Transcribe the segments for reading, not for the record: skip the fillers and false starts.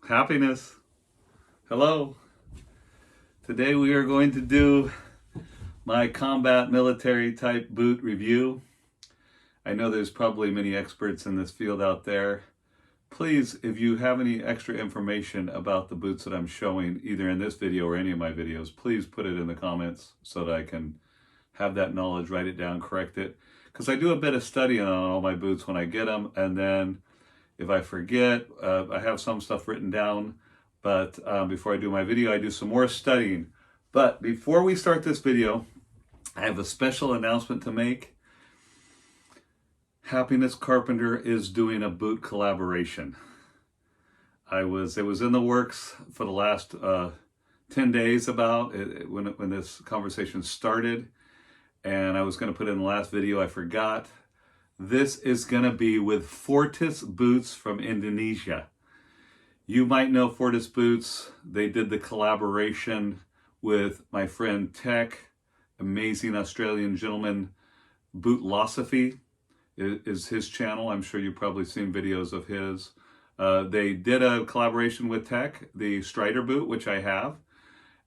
Happiness. Hello. Today we are going to do my combat military type boot review. I know there's probably many experts in this field out there. Please, if you have any extra information about the boots that I'm showing, either in this video or any of my videos, please put it in the comments so that I can have that knowledge, write it down, correct it. Because I do a bit of studying on all my boots when I get them, and then if I forget, I have some stuff written down, but before I do my video, I do some more studying. But before we start this video, I have a special announcement to make. Happiness Carpenter is doing a boot collaboration. It was in the works for the last 10 days about it, when this conversation started, and I was going to put it in the last video. I forgot. This is going to be with Fortis Boots from Indonesia. You might know Fortis Boots. They did the collaboration with my friend Tech, amazing Australian gentleman. Bootlosophy is his channel. I'm sure you've probably seen videos of his. They did a collaboration with Tech, the Strider boot, which I have.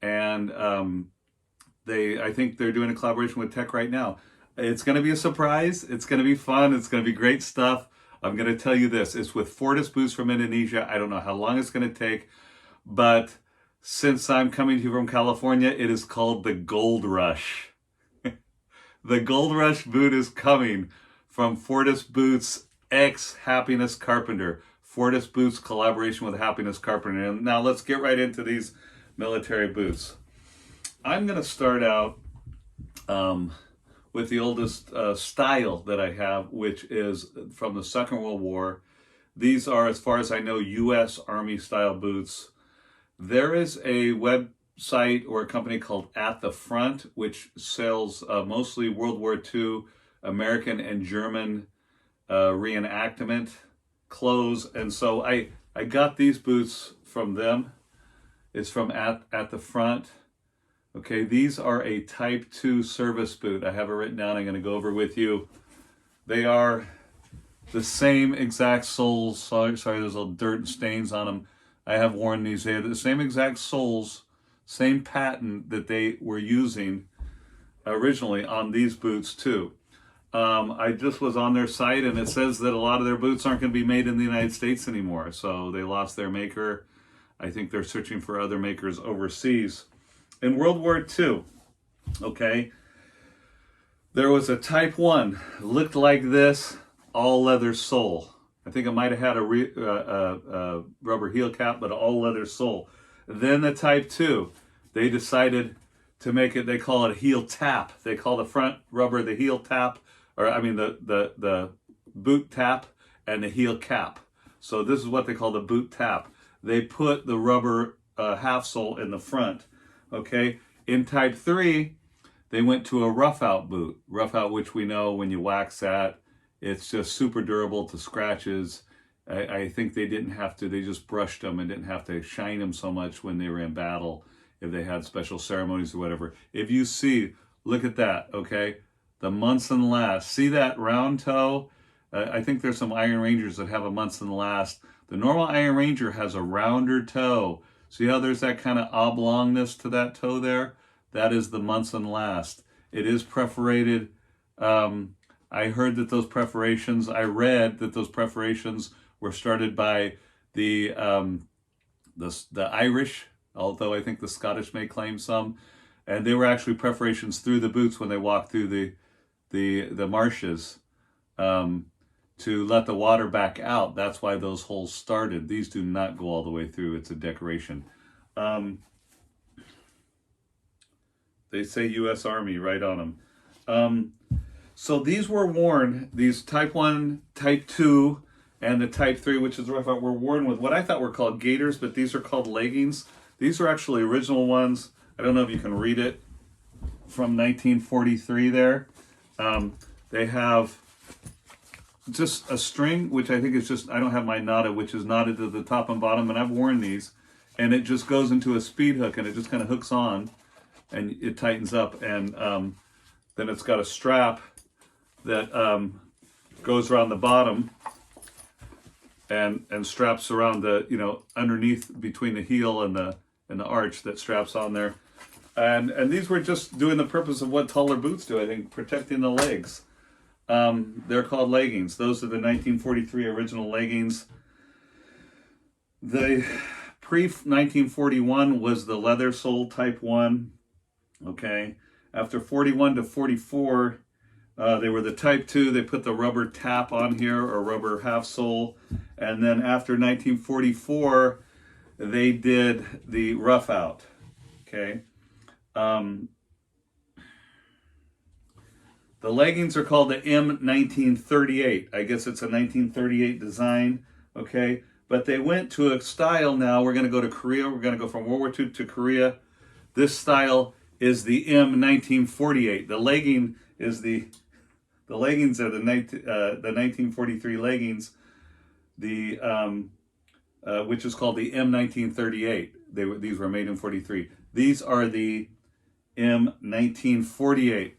And I think they're doing a collaboration with Tech right now. It's going to be a surprise. It's going to be fun. It's going to be great stuff. I'm going to tell you this. It's with Fortis Boots from Indonesia. I don't know how long it's going to take, but since I'm coming to you from California, it is called the Gold Rush. The Gold Rush boot is coming from Fortis Boots X Happiness Carpenter. Fortis Boots collaboration with Happiness Carpenter. And now let's get right into these military boots. I'm going to start out with the oldest style that I have, which is from the Second World War. These are, as far as I know, U.S. Army style boots. There is a website or a company called At the Front, which sells mostly World War II American and German reenactment clothes. And so I got these boots from them. It's from At the Front. Okay, these are a Type 2 service boot. I have it written down. I'm going to go over with you. They are the same exact soles. Sorry, there's little dirt and stains on them. I have worn these. They are the same exact soles, same patent that they were using originally on these boots too. I just was on their site, and it says that a lot of their boots aren't going to be made in the United States anymore. So they lost their maker. I think they're searching for other makers overseas. In World War II, okay, there was a Type 1, looked like this, all leather sole. I think it might have had a rubber heel cap, but all leather sole. Then the Type 2, they decided to make it, they call it a heel tap. They call the front rubber the heel tap, or I mean the boot tap and the heel cap. So this is what they call the boot tap. They put the rubber half sole in the front. Okay, in Type 3, they went to a rough out boot. Rough out, which we know when you wax that, it's just super durable to scratches. I think they didn't have to, they just brushed them and didn't have to shine them so much when they were in battle, if they had special ceremonies or whatever. If you see, look at that, okay? The Munson Last. See that round toe? I think there's some Iron Rangers that have a Munson Last. The normal Iron Ranger has a rounder toe. See how there's that kind of oblongness to that toe there? That is the Munson Last. It is perforated. I heard that those perforations, I read that those perforations were started by the Irish, although I think the Scottish may claim some. And they were actually perforations through the boots when they walked through the marshes to let the water back out. That's why those holes started. These do not go all the way through. It's a decoration. They say U.S. Army right on them. So these were worn, these Type 1, Type 2, and the Type 3, which is rough out, were worn with what I thought were called gaiters, but these are called leggings. These are actually original ones. I don't know if you can read it from 1943 there. They have just a string, which I think is just, I don't have my knotted, which is knotted to the top and bottom, and I've worn these, and it just goes into a speed hook, and it just kind of hooks on, and it tightens up, and then it's got a strap that goes around the bottom, and straps around the, underneath between the heel and the arch that straps on there. And these were just doing the purpose of what taller boots do, I think, protecting the legs. They're called leggings. Those are the 1943 original leggings. The pre-1941 was the leather sole type 1. Okay. After 41 to 44, they were the type 2. They put the rubber tap on here, or rubber half sole. And then after 1944, they did the rough out. Okay. The leggings are called the M1938. I guess it's a 1938 design. Okay. But they went to a style now. We're going to go to Korea. We're going to go from World War II to Korea. This style is the M1948. The legging is the leggings are the 1943 leggings, which is called the M1938. These were made in 43. These are the M1948.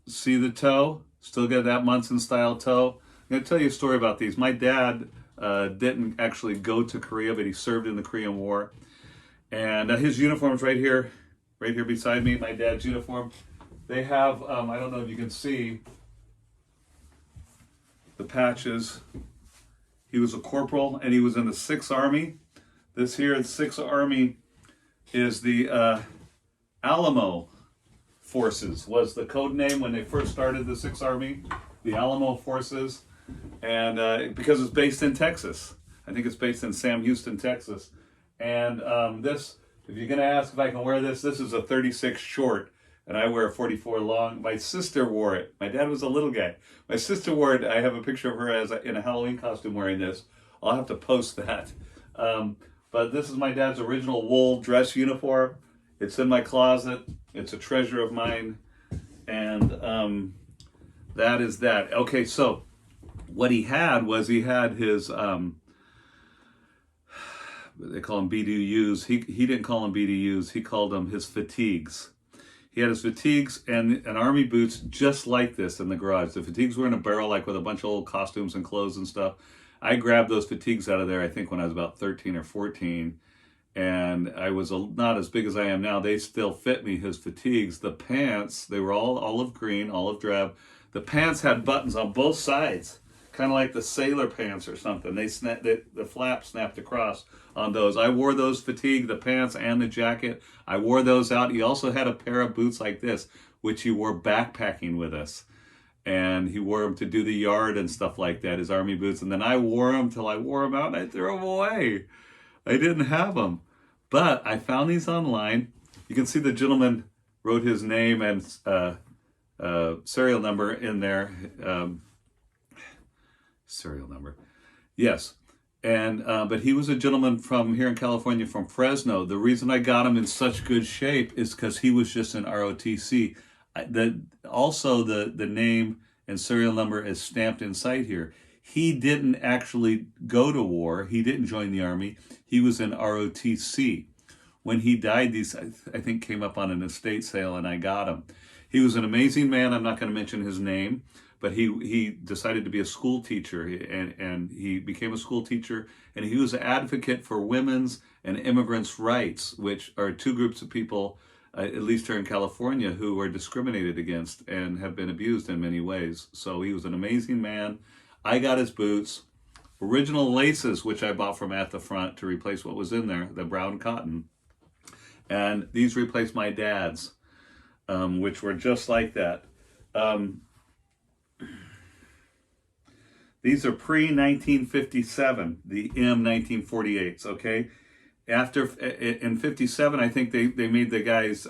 See the toe? Still got that Munson style toe. I'm going to tell you a story about these. My dad didn't actually go to Korea, but he served in the Korean War. And his uniform's right here beside me, my dad's uniform. They have, I don't know if you can see the patches. He was a corporal and he was in the 6th Army. This here, the 6th Army, is the Alamo Forces, was the code name when they first started the 6th Army, the Alamo Forces. And because it's based in Texas. I think it's based in Sam Houston, Texas. And this, if you're going to ask if I can wear this is a 36 short, and I wear a 44 long. My sister wore it. My dad was a little guy. My sister wore it. I have a picture of her in a Halloween costume wearing this. I'll have to post that. But this is my dad's original wool dress uniform. It's in my closet. It's a treasure of mine. And that is that. Okay, so what he had was his, they call them BDUs. He didn't call them BDUs. He called them his fatigues. He had his fatigues and army boots just like this in the garage. The fatigues were in a barrel, like with a bunch of old costumes and clothes and stuff. I grabbed those fatigues out of there, I think, when I was about 13 or 14. And I was not as big as I am now. They still fit me, his fatigues. The pants, they were all olive green, olive drab. The pants had buttons on both sides, kind of like the sailor pants or something. The flap snapped across on those. I wore those fatigue, the pants and the jacket. I wore those out. He also had a pair of boots like this, which he wore backpacking with us. And he wore them to do the yard and stuff like that, his army boots. And then I wore them till I wore them out and I threw them away. I didn't have them. But I found these online. You can see the gentleman wrote his name and serial number in there. Serial number. Yes. And but he was a gentleman from here in California, from Fresno. The reason I got him in such good shape is because he was just in ROTC. Also, the name and serial number is stamped inside here. He didn't actually go to war. He didn't join the army. He was in ROTC. When he died, these, I think, came up on an estate sale, and I got him. He was an amazing man. I'm not going to mention his name, but he decided to be a school teacher, and he became a school teacher, and he was an advocate for women's and immigrants' rights, which are two groups of people, at least here in California, who are discriminated against and have been abused in many ways. So he was an amazing man. I got his boots, original laces, which I bought from At the Front to replace what was in there, the brown cotton. And these replaced my dad's, which were just like that. These are pre-1957, the M1948s, okay? In 57, I think they made the guys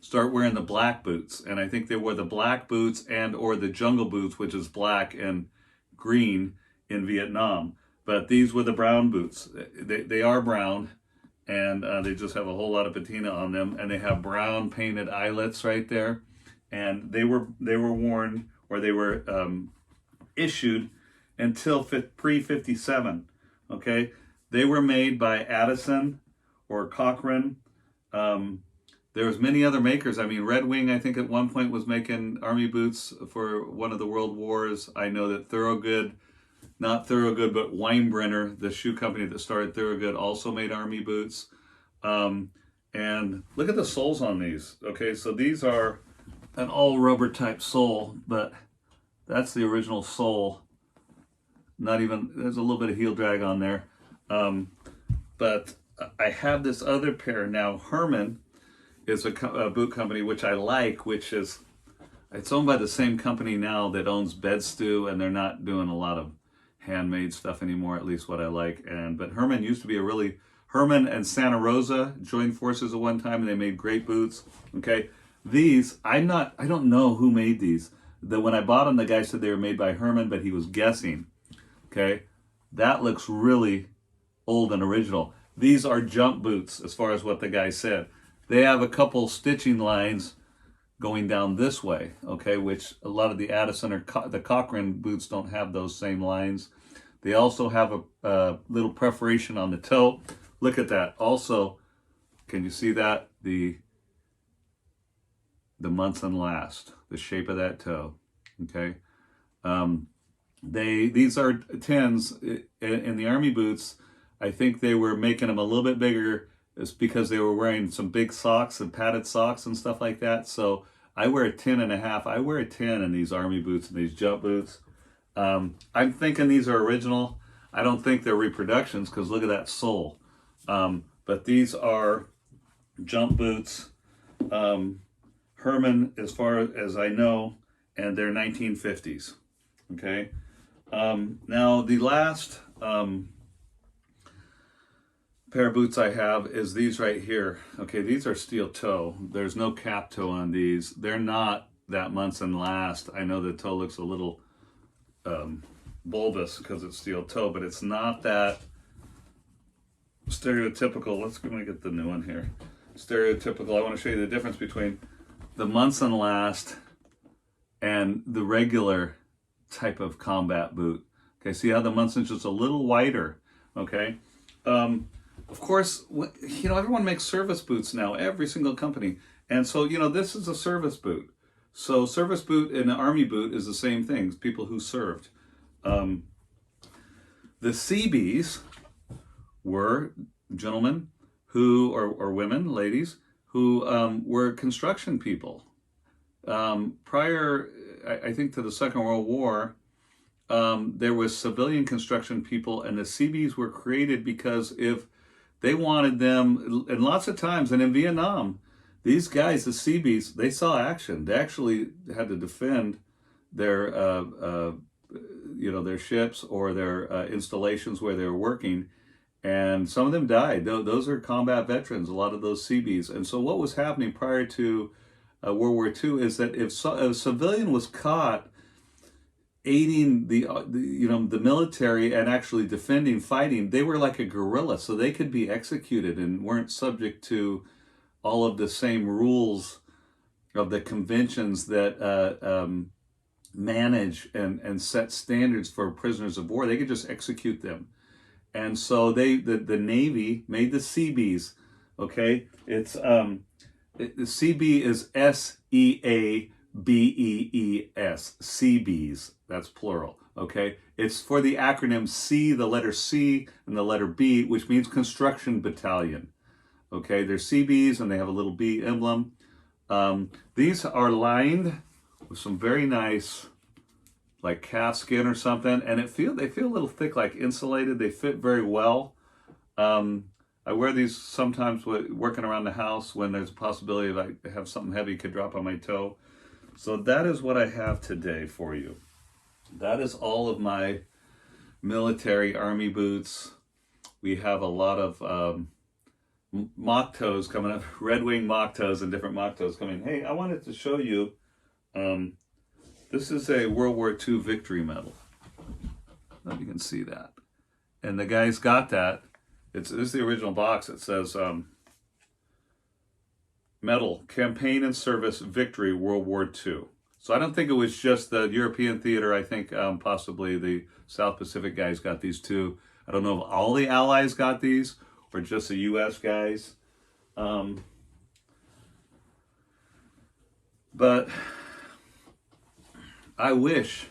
start wearing the black boots. And I think they wore the black boots and or the jungle boots, which is black and green in Vietnam. But these were the brown boots. They are brown, and they just have a whole lot of patina on them. And they have brown painted eyelets right there. And they were worn, or they were issued until pre-57, okay? They were made by Addison or Cochrane. There was many other makers. I mean, Red Wing, I think at one point was making army boots for one of the world wars. I know that Thorogood, not Thorogood, but Weinbrenner, the shoe company that started Thorogood, also made Army boots. And look at the soles on these. Okay, so these are an all rubber type sole, but that's the original sole. Not even, there's a little bit of heel drag on there. But I have this other pair now. Herman is a boot company which I like, which is, it's owned by the same company now that owns Bedstu, and they're not doing a lot of handmade stuff anymore, at least what I like. But Herman used to be Herman and Santa Rosa joined forces at one time, and they made great boots. Okay, these I don't know who made these. When I bought them, the guy said they were made by Herman, but he was guessing. Okay, that looks really old and original. These are jump boots, as far as what the guy said. They have a couple stitching lines going down this way, okay, which a lot of the Addison or the Cochrane boots don't have those same lines. They also have a little perforation on the toe. Look at that. Also, can you see that? The months and last, the shape of that toe, okay? These are 10s in the Army boots. I think they were making them a little bit bigger. It's because they were wearing some big socks and padded socks and stuff like that. So I wear a 10.5. I wear a 10 in these Army boots and these jump boots. I'm thinking these are original. I don't think they're reproductions because look at that sole. But these are jump boots. Herman, as far as I know, and they're 1950s. Okay. Now the last pair of boots I have is these right here. Okay, these are steel toe. There's no cap toe on these. They're not that months and last. I know the toe looks a little bulbous because it's steel toe, but it's not that stereotypical. Let me get the new one here. Stereotypical. I want to show you the difference between the months and last and the regular type of combat boot. Okay, see how the months and just a little wider. Okay. Of course, everyone makes service boots now, every single company. And so, this is a service boot. So service boot and an Army boot is the same thing, people who served. The CBs were gentlemen who, or women, ladies, who were construction people. Prior, I think, to the Second World War, there was civilian construction people, and the CBs were created because if they wanted them, and lots of times, and in Vietnam, these guys, the CBs, they saw action. They actually had to defend their, their ships or their installations where they were working, and some of them died. Those are combat veterans, a lot of those CBs. And so what was happening prior to World War II is that if a civilian was caught aiding the military and actually defending, fighting, they were like a guerrilla, so they could be executed and weren't subject to all of the same rules of the conventions that manage and set standards for prisoners of war. They could just execute them. And so the Navy made the CBs. Okay, it's the CB is SEABEES, CBs. That's plural. Okay, it's for the acronym C, the letter C, and the letter B, which means construction battalion. Okay, they're CBs and they have a little B emblem. These are lined with some very nice, like calf skin or something, and they feel a little thick, like insulated. They fit very well. I wear these sometimes working around the house when there's a possibility that I have something heavy could drop on my toe. So that is what I have today for you. That is all of my military Army boots. We have a lot of mock toes coming up, Red Wing mock toes and different mock toes coming. Hey, I wanted to show you, this is a World War II victory medal. I don't know if you can see that. And the guy's got that. This is the original box. It says, medal, campaign and service victory, World War II. So I don't think it was just the European theater. I think possibly the South Pacific guys got these too. I don't know if all the Allies got these or just the U.S. guys. But I wish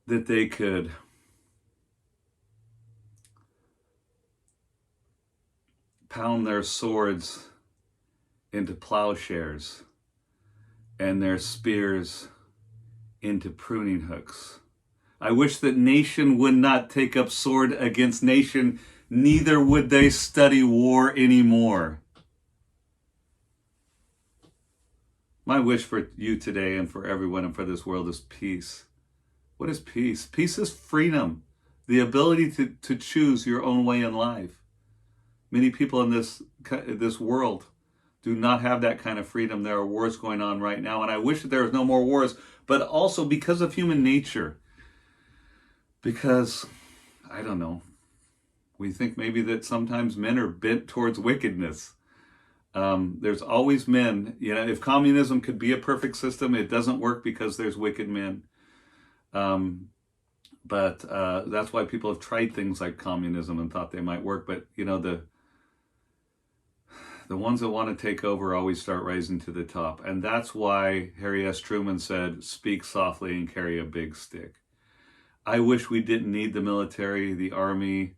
that they could pound their swords into plowshares and their spears into pruning hooks. I wish that nation would not take up sword against nation, neither would they study war anymore. My wish for you today and for everyone and for this world is peace. What is peace? Peace is freedom, the ability to choose your own way in life. Many people in this world do not have that kind of freedom. There are wars going on right now, and I wish that there was no more wars, but also because of human nature. Because, I don't know, we think maybe that sometimes men are bent towards wickedness. There's always men. You know, if communism could be a perfect system, it doesn't work because there's wicked men. But that's why people have tried things like communism and thought they might work. But, you know, the ones that want to take over always start rising to the top. And that's why Harry S. Truman said, speak softly and carry a big stick. I wish we didn't need the military, the army.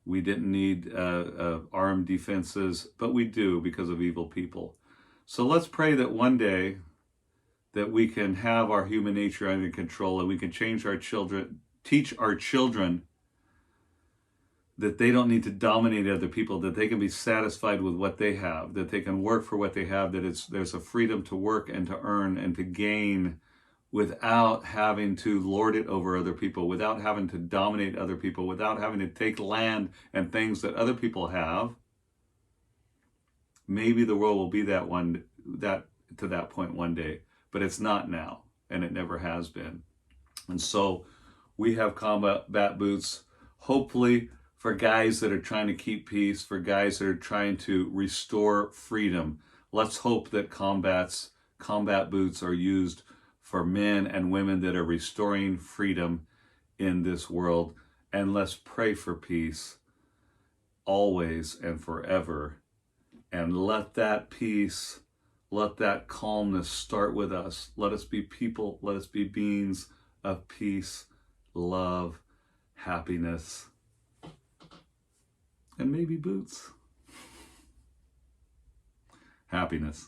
We didn't need armed defenses, but we do because of evil people. So let's pray that one day that we can have our human nature under control and we can change our children, teach our children that they don't need to dominate other people, that they can be satisfied with what they have, that they can work for what they have, that there's a freedom to work and to earn and to gain without having to lord it over other people, without having to dominate other people, without having to take land and things that other people have. Maybe the world will be to that point one day, but it's not now, and it never has been. And so we have combat boots, hopefully for guys that are trying to keep peace, for guys that are trying to restore freedom. Let's hope that combat boots are used for men and women that are restoring freedom in this world. And let's pray for peace always and forever. And let that peace, let that calmness start with us. Let us be people, let us be beings of peace, love, happiness, and maybe boots. Happiness.